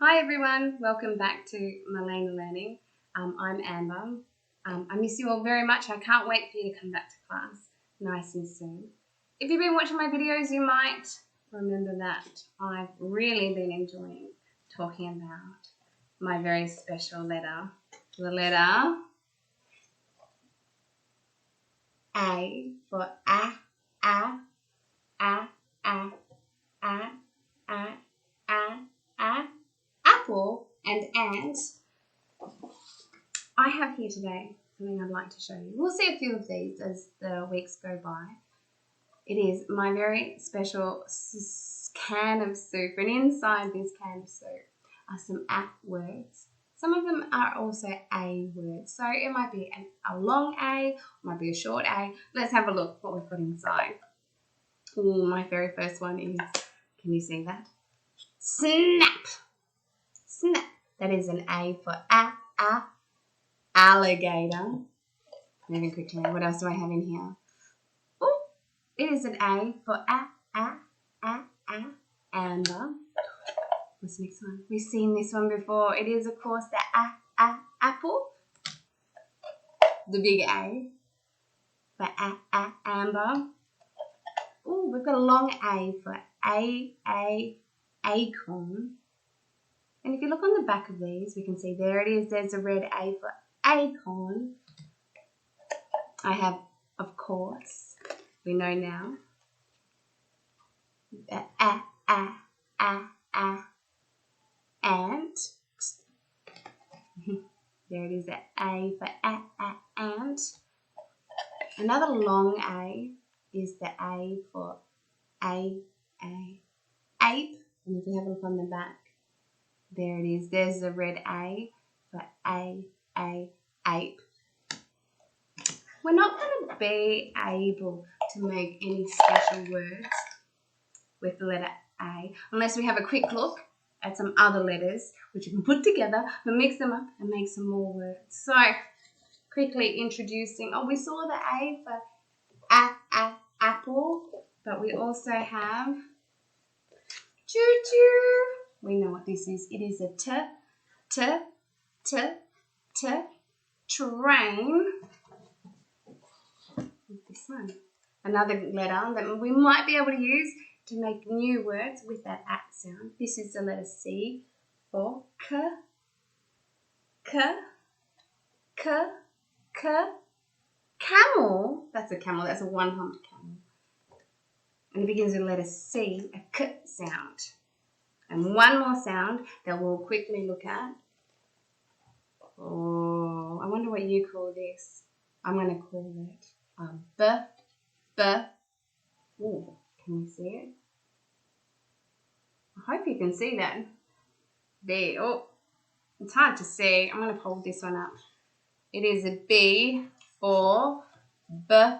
Hi everyone, welcome back to Malena Learning. I'm Amber. I miss you all very much. I can't wait for you to come back to class nice and soon. If you've been watching my videos, you might remember that I've really been enjoying talking about my very special letter. The letter A for apple and ant. I have here today something I'd like to show you. We'll see a few of these as the weeks go by. It is my very special can of soup, and inside this can of soup are some A words. Some of them are also A words, so it might be a long A, it might be a short A. Let's have a look what we've got inside. Ooh, my very first one is, can you see that? Snap. Snap. That is an A for alligator. Moving quickly. What else do I have in here? Oh, it is an A for amber. What's the next one? We've seen this one before. It is, of course, the apple. The big A for amber. Oh, we've got a long A for acorn. And if you look on the back of these, we can see there it is. There's a red A for acorn. I have, of course, we know now, the ant. There it is, the A for ant. Another long A is the A for ape. And if you have a look on the back, there it is. There's the red A for ape. We're not going to be able to make any special words with the letter A unless we have a quick look at some other letters which you can put together and mix them up and make some more words. So, quickly introducing, we saw the A for apple, but we also have choo-choo. We know what this is. It is a train. This one. Another letter that we might be able to use to make new words with that at sound. This is the letter C for camel. That's a camel. That's a one-humped camel. And it begins with the letter C, a K sound. And one more sound that we'll quickly look at. Oh, I wonder what you call this. I'm going to call it B. Ooh, can you see it? I hope you can see that. B. Oh, it's hard to see. I'm going to hold this one up. It is a B for bear.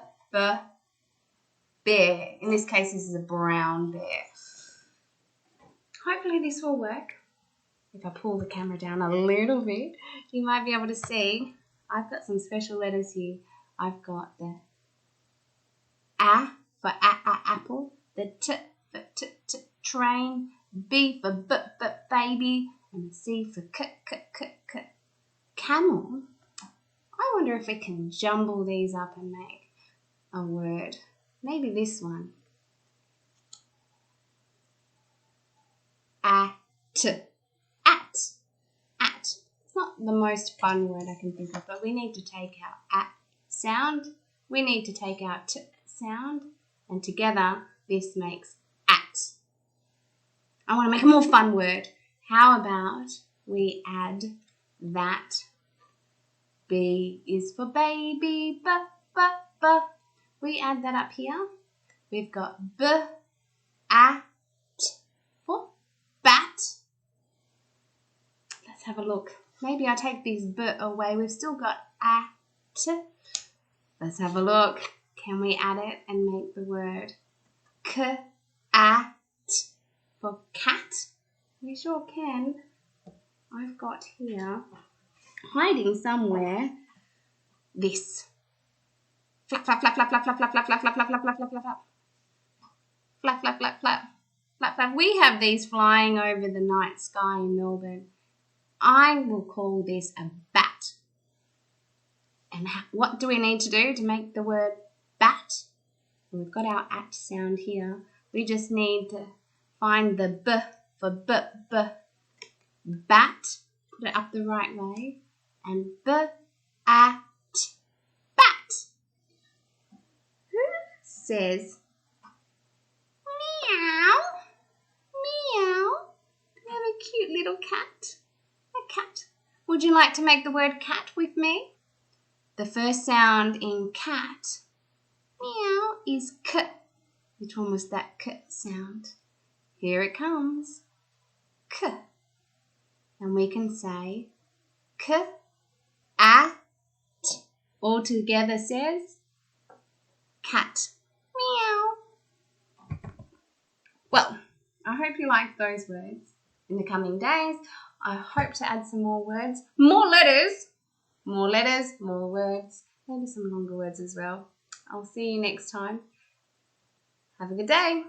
In this case, this is a brown bear. Hopefully this will work. If I pull the camera down a little bit, you might be able to see. I've got some special letters here. I've got the A for apple, the T for train, B for baby, and the C for camel. I wonder if we can jumble these up and make a word. Maybe this one. At. It's not the most fun word I can think of, but we need to take out at sound. We need to take out t sound, and together this makes at. I want to make a more fun word. How about we add that? B is for baby, b. We add that up here. We've got b, at for bat. Let's have a look. Maybe I take this b away. We've still got at. Let's have a look. Can we add it and make the word at for cat? We sure can. I've got here, hiding somewhere, this. Flap, flap, flap, flap, flap, flap, flap, flap, flap, flap, flap, flap, flap, flap, flap, flap, flap, flap, Flap, flap. We have these flying over the night sky in Melbourne. I will call this a bat. And what do we need to do to make the word bat? We've got our at sound here. We just need to find the b for b, bat. Put it up the right way. And bat. Who says meow? Meow. Do we have a cute little cat? A cat. Would you like to make the word cat with me? The first sound in cat, meow, is k. Which one was that k sound? Here it comes. K. And we can say k, a, t. All together says cat. Meow. Well, I hope you liked those words. In the coming days, I hope to add some more words, more letters, more words, maybe some longer words as well. I'll see you next time. Have a good day.